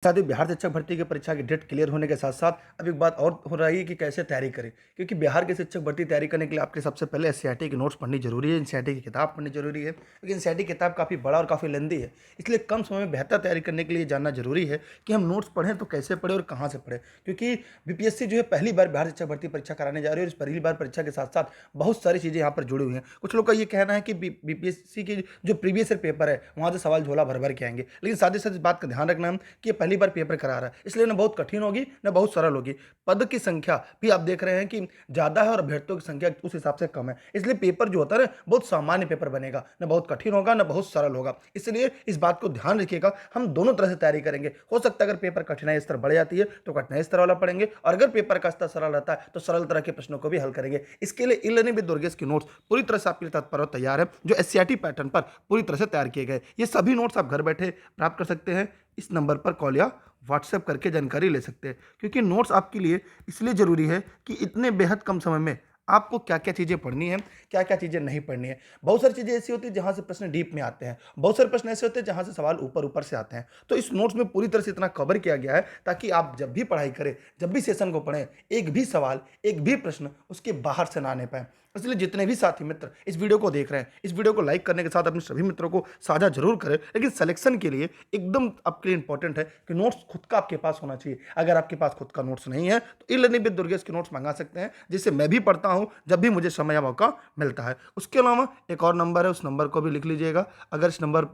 साथ ही बिहार शिक्षक भर्ती की परीक्षा की डेट क्लियर होने के साथ-साथ अब एक बात और हो रही है कि कैसे तैयारी करें। क्योंकि बिहार की शिक्षक भर्ती तैयारी करने के लिए आपके सबसे पहले एससीईआरटी के नोट्स पढ़नी ज़रूरी है, एनसीईआरटी की किताब पढ़नी ज़रूरी है। क्योंकि एनसीईआरटी की किताब काफ़ी बड़ा और काफ़ी लेंदी है। इसलिए कम समय में बेहतर तैयारी करने के लिए जानना ज़रूरी है कि हम नोट्स पढ़ें तो कैसे पढ़ें और कहाँ से पढ़ें। क्योंकि बीपीएससी जो है पहली बार बिहार शिक्षक भर्ती परीक्षा कराने जा रही है और इस पहली बार परीक्षा के साथ-साथ बहुत सारी चीज़ें यहाँ पर जुड़ी हुई हैं। कुछ लोग का ये कहना है कि बीपीएससी की जो प्रीवियस ईयर पेपर है, वहाँ से सवाल झोला भर-भर के आएँगे। लेकिन साथ ही साथ इस बात का ध्यान रखना है कि ये पहली बार पेपर करा रहा है, इसलिए ना बहुत कठिन होगी, ना बहुत सरल होगी। पद की संख्या भी आप देख रहे हैं कि ज़्यादा है और अभ्यर्थियों की संख्या उस हिसाब से कम है। इसलिए पेपर जो होता है ना, बहुत सामान्य पेपर बनेगा, ना बहुत कठिन होगा, ना बहुत सरल होगा। इसलिए इस बात को ध्यान रखिएगा, हम दोनों तरह से तैयारी करेंगे। हो सकता है अगर पेपर कठिनाई स्तर बढ़ जाती है, तो कठिनाई स्तर वाला पढ़ेंगे और अगर पेपर का स्तर सरल रहता है, तो सरल तरह के प्रश्नों को भी हल करेंगे। इसके लिए ई-लर्निंग विद दुर्गेश के नोट्स पूरी तरह से आपके लिए तत्पर और तैयार है, जो एससीईआरटी पैटर्न पर पूरी तरह से तैयार किए गए। ये सभी नोट्स आप घर बैठे प्राप्त कर सकते हैं। इस नंबर पर कॉल या व्हाट्सएप करके जानकारी ले सकते हैं, क्योंकि नोट्स आपके लिए इसलिए ज़रूरी है कि इतने बेहद कम समय में आपको क्या-क्या चीज़ें पढ़नी है, क्या-क्या चीज़ें नहीं पढ़नी है। बहुत सारी चीज़ें ऐसी होती हैं जहाँ से प्रश्न डीप में आते हैं, बहुत सारे प्रश्न ऐसे होते हैं जहाँ से सवाल ऊपर-ऊपर से आते हैं। तो इस नोट्स में पूरी तरह से इतना कवर किया गया है ताकि आप जब भी पढ़ाई करें, जब भी सेशन को पढ़ें, एक भी सवाल, एक भी प्रश्न उसके बाहर से ना आने पाएँ। इसलिए जितने भी साथी मित्र इस वीडियो को देख रहे हैं, इस वीडियो को लाइक करने के साथ अपने सभी मित्रों को साझा ज़रूर करें। लेकिन सिलेक्शन के लिए एकदम आपके लिए इंपॉर्टेंट है कि नोट्स खुद का आपके पास होना चाहिए। अगर आपके पास खुद का नोट्स नहीं है, तो ई-लर्निंग विद दुर्गेश के नोट्स मँगा सकते हैं, जिसे मैं भी पढ़ता हूँ जब भी मुझे समय या मौका मिलता है। उसके अलावा एक और नंबर है, उस नंबर को भी लिख लीजिएगा। अगर इस नंबर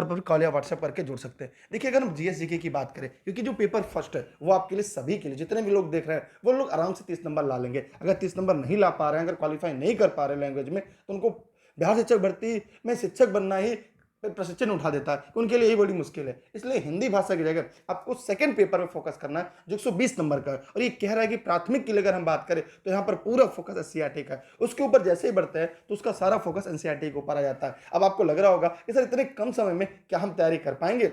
पर भी कॉल या व्हाट्सएप करके जुड़ सकते हैं। देखिए, अगर हम जीएस जीके की बात करें, क्योंकि जो पेपर फर्स्ट है वो आपके लिए सभी के लिए जितने भी लोग देख रहे हैं वो लोग आराम से 30 नंबर ला लेंगे। अगर 30 नंबर नहीं ला पा रहे हैं, अगर क्वालीफाई नहीं कर पा रहे लैंग्वेज में, तो उनको बिहार शिक्षक भर्ती में शिक्षक बनना ही प्रशिक्षण उठा देता है। उनके लिए यही बड़ी मुश्किल है। इसलिए हिंदी भाषा की जगह आपको सेकंड पेपर में फोकस करना है, जो 120 नंबर का है। और ये कह रहा है कि प्राथमिक के लिए अगर हम बात करें, तो यहाँ पर पूरा फोकस एससीईआरटी का है। उसके ऊपर जैसे ही बढ़ते हैं, तो उसका सारा फोकस एनसीईआरटी के ऊपर आ जाता है। अब आपको लग रहा होगा कि सर इतने कम समय में क्या हम तैयारी कर पाएंगे?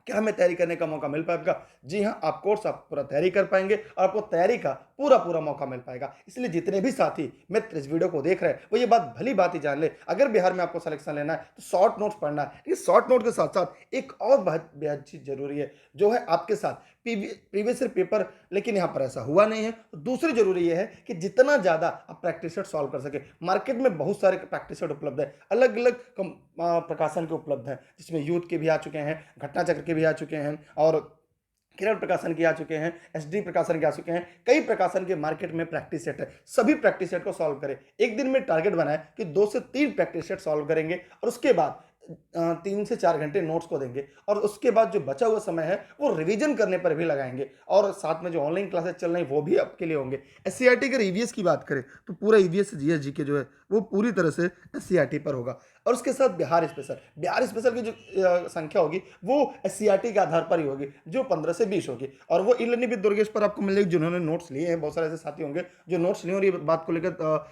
क्या हमें तैयारी करने का मौका मिल पाएगा? जी हाँ, ऑफ कोर्स आप पूरा तैयारी कर पाएँगे और आपको तैयारी का पूरा-पूरा मौका मिल पाएगा। इसलिए जितने भी साथी मित्र इस वीडियो को देख रहे हैं, वो ये बात भली-भांति जान लें, अगर बिहार में आपको सिलेक्शन लेना है, तो शॉर्ट नोट्स पढ़ना है। इस शॉर्ट नोट के साथ-साथ एक और बहुत बेहद चीज़ ज़रूरी है, जो है आपके साथ प्रीवियस ईयर पेपर, लेकिन यहाँ पर ऐसा हुआ नहीं है। तो दूसरी ज़रूरी ये है कि जितना ज़्यादा आप प्रैक्टिस सेट सॉल्व कर सकें। मार्केट में बहुत सारे प्रैक्टिस सेट उपलब्ध है, अलग-अलग प्रकाशन के उपलब्ध हैं, जिसमें यूथ के भी आ चुके हैं, घटना चक्र के भी आ चुके हैं और किरण प्रकाशन के आ चुके हैं, एसडी प्रकाशन के आ चुके हैं। कई प्रकाशन के मार्केट में प्रैक्टिस सेट है। सभी प्रैक्टिस सेट को सॉल्व करें। एक दिन में टारगेट बनाएं कि 2 से 3 प्रैक्टिस सेट सॉल्व करेंगे और उसके बाद 3 से 4 घंटे नोट्स को देंगे और उसके बाद जो बचा हुआ समय है वो रिवीजन करने पर भी लगाएंगे और साथ में जो ऑनलाइन क्लासेस चल रही हैं वो भी आपके लिए होंगे। एससीईआरटी के ईवीएस की बात करें, तो पूरा ईवीएस जीएस जीके जो है वो पूरी तरह से एससीईआरटी पर होगा और उसके साथ बिहार स्पेशल की जो संख्या होगी वो एससीईआरटी के आधार पर ही होगी, जो 15 से 20 होगी और वो ई-लर्निंग विद दुर्गेश पर आपको मिलेगी। जिन्होंने नोट्स लिए हैं, बहुत सारे ऐसे साथी होंगे जो नोट्स लिए और ये बात को लेकर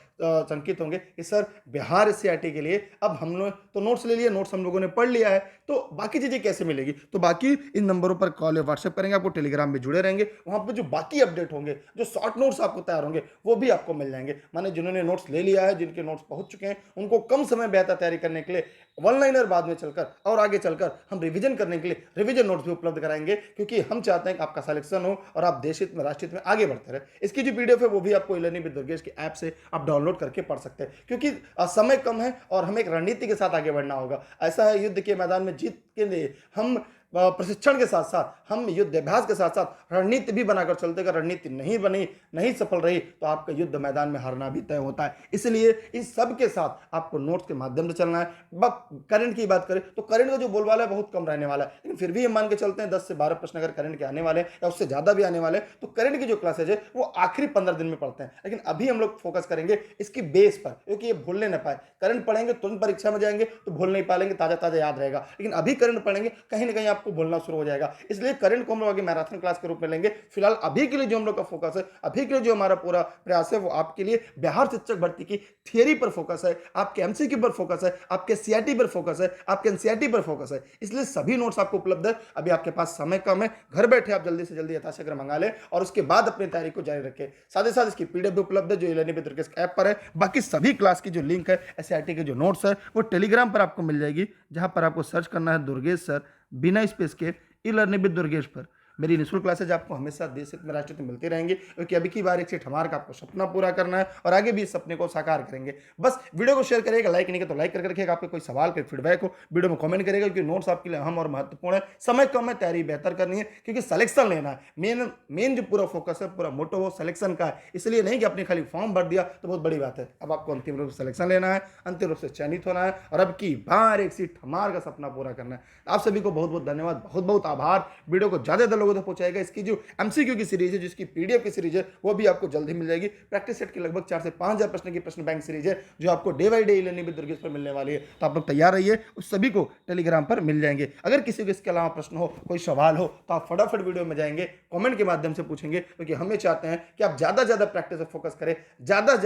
शंकित होंगे कि सर बिहार एससीईआरटी के लिए अब हम लोग तो नोट्स ले लिए, नोट्स हम लोगों ने पढ़ लिया है, तो बाकी चीज़ें कैसे मिलेगी? तो बाकी इन नंबरों पर कॉल या व्हाट्सएप करेंगे, आपको टेलीग्राम में जुड़े रहेंगे, वहाँ पे जो बाकी अपडेट होंगे, जो शॉर्ट नोट्स आपको तैयार होंगे, वो भी आपको मिल जाएंगे। माने जिन्होंने नोट्स ले लिया है, जिनके नोट्स पहुंच चुके हैं, उनको कम समय बेहतर तैयारी करने के लिए वन लाइनर बाद में चलकर और आगे चलकर हम रिवीजन करने के लिए रिवीजन नोट्स भी उपलब्ध कराएंगे, क्योंकि हम चाहते हैं कि आपका सिलेक्शन हो और आप देश हित में, राष्ट्र हित में आगे बढ़ते रहे। इसकी जो पीडीएफ है वो भी आपको ई-लर्निंग विद दुर्गेश की ऐप से आप डाउनलोड करके पढ़ सकते हैं, क्योंकि समय कम है और हमें एक रणनीति के साथ आगे बढ़ना होगा। ऐसा है, युद्ध के मैदान में जीत के लिए हम प्रशिक्षण के साथ साथ, हम युद्धाभ्यास के साथ साथ रणनीति भी बनाकर चलते। अगर रणनीति नहीं बनी, नहीं सफल रही, तो आपका युद्ध मैदान में हारना भी तय होता है। इसलिए इस सब के साथ आपको नोट्स के माध्यम से चलना है। करंट की बात करें तो करंट का जो बोलबाला है बहुत कम रहने वाला है, लेकिन फिर भी हम मान के चलते हैं 10 से 12 प्रश्न अगर करंट के आने वाले हैं या उससे ज़्यादा भी आने वाले हैं, तो करंट की जो क्लासेज है वो आखिरी 15 दिन में पढ़ते हैं। लेकिन अभी हम लोग फोकस करेंगे इसकी बेस पर, क्योंकि ये भूलने ना पाए। करंट पढ़ेंगे, तुरंत परीक्षा में जाएंगे तो भूल नहीं पाएंगे, ताज़ा ताज़ा याद रहेगा। लेकिन अभी करंट पढ़ेंगे, कहीं ना कहीं आपको भूलना शुरू हो जाएगा। इसलिए करंट को हम लोग आगे मैराथन क्लास के रूप में लेंगे। फिलहाल अभी के लिए जो हम लोग का फोकस है, अभी के लिए जो हमारा पूरा प्रयास है, वो आपके लिए बिहार शिक्षक भर्ती की थियरी पर फोकस है, आपके एमसीक्यू पर फोकस है, आपके सीआरटी पर फोकस है, आपके एनसीईआरटी पर फोकस है। इसलिए सभी नोट्स आपको उपलब्ध है। अभी आपके पास समय कम है, घर बैठे आप जल्दी से जल्दी यथाशीघ्र मंगा लें और उसके बाद अपनी तैयारी को जारी रखें। साथ ही साथ इसकी पीडीएफ भी उपलब्ध है, जो ई-लर्निंग विद दुर्गेश ऐप पर है। बाकी सभी क्लास की जो लिंक है, एससीईआरटी के जो नोट्स है, वो टेलीग्राम पर आपको मिल जाएगी, जहां पर आपको सर्च करना है दुर्गेश सर बिना स्पेस के ई लर्निंग विद दुर्गेश पर। मेरी निःशुल्क क्लासेज आपको हमेशा देश हित में राष्ट्र हित में मिलती रहेंगी, क्योंकि अभी की बार एक सीट हमारा आपको सपना पूरा करना है और आगे भी इस सपने को साकार करेंगे। बस वीडियो को शेयर करिएगा, लाइक नहीं किया तो लाइक करके रखिएगा। आपके कोई सवाल कोई फीडबैक हो वीडियो में कमेंट करिएगा, क्योंकि नोट्स आपके लिए अहम और महत्वपूर्ण है। समय कम है, तैयारी बेहतर करनी है, क्योंकि सिलेक्शन लेना है। मेन मेन जो पूरा फोकस है, पूरा मोटो वो सिलेक्शन का है। इसलिए नहीं कि आपने खाली फॉर्म भर दिया तो बहुत बड़ी बात है। अब आपको अंतिम रूप से सिलेक्शन लेना है, अंतिम रूप से चयनित होना है और अब की बार एक सीट हमार का सपना पूरा करना है। आप सभी को बहुत बहुत धन्यवाद, बहुत बहुत आभार। वीडियो को ज्यादा लोगों तक पहुंचाएगा। इसकी जो एमसीक्यू की सीरीज है, जिसकी पीडीएफ की सीरीज है, वो भी आपको जल्द ही मिल जाएगी। प्रैक्टिस सेट की लगभग 4 से 5,000 प्रश्न की प्रश्न बैंक सीरीज है, जो आपको day by day learning with Durgesh पर मिलने वाली है। तो आप लोग तैयार रहिए, उस सभी को टेलीग्राम पर मिल जाएंगे। अगर किसी को इसके अलावा प्रश्न हो, कोई सवाल हो, तो आप फटाफट वीडियो में जाएंगे, कमेंट के माध्यम से पूछेंगे, क्योंकि हमें चाहते हैं कि आप ज्यादा प्रैक्टिस पर फोकस करें, ज्यादा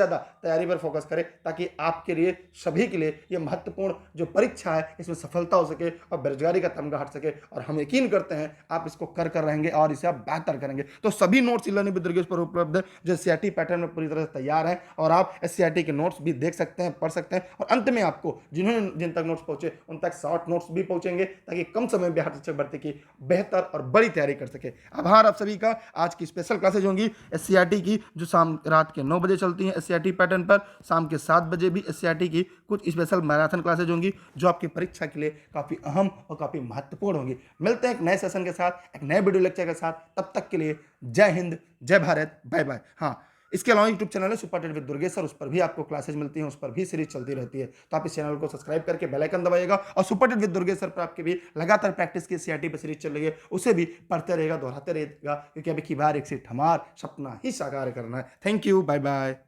तैयारी पर फोकस करें, ताकि आपके लिए, सभी के लिए ये महत्वपूर्ण जो परीक्षा है, इसमें सफलता हो सके और बेरोजगारी का तमगा हट सके। और हम यकीन करते हैं आप इसको कर रहेंगे और इसे आप बेहतर करेंगे। तो सभी नोट्स लर्निंग विद दुर्गेश पर उपलब्ध है, जो एससीईआरटी पैटर्न में पूरी तरह से तैयार है, और आप एससीईआरटी के नोट्स भी देख सकते हैं, पढ़ सकते हैं। और अंत में आपको जिन तक नोट्स पहुंचे उन तक शॉर्ट नोट्स भी पहुंचेंगे, ताकि कम समय में बिहार शिक्षक भर्ती की बेहतर और बड़ी तैयारी कर सके। आभार आप सभी का। आज की स्पेशल क्लासेज होंगी एससीईआरटी की, जो रात के 9 बजे चलती हैं एससीईआरटी पैटर्न पर। शाम के 7 बजे भी एससीईआरटी की कुछ स्पेशल मैराथन क्लासेज होंगी, जो आपकी परीक्षा के लिए काफी अहम और काफी महत्वपूर्ण होंगी। मिलते हैं एक नए सेशन के साथ, एक नए वीडियो लेक्चर के साथ। तब तक के लिए जय हिंद, जय भारत, बाय बाय। हाँ, इसके अलावा यूट्यूब चैनल है super TET with Durgesh sir, उस पर भी आपको क्लासेज मिलती हैं, उस पर भी सीरीज चलती रहती है। तो आप इस चैनल को सब्सक्राइब करके बेल आइकन दबाइएगा, और super TET with Durgesh sir पर आपके भी लगातार प्रैक्टिस की सीआरटी पे सीरीज चल रही है, उसे भी पढ़ते रहेगा, दोहराते रहेगा, क्योंकि अभी की बार एक सीट हमार सपना ही साकार करना है। Thank you, bye bye.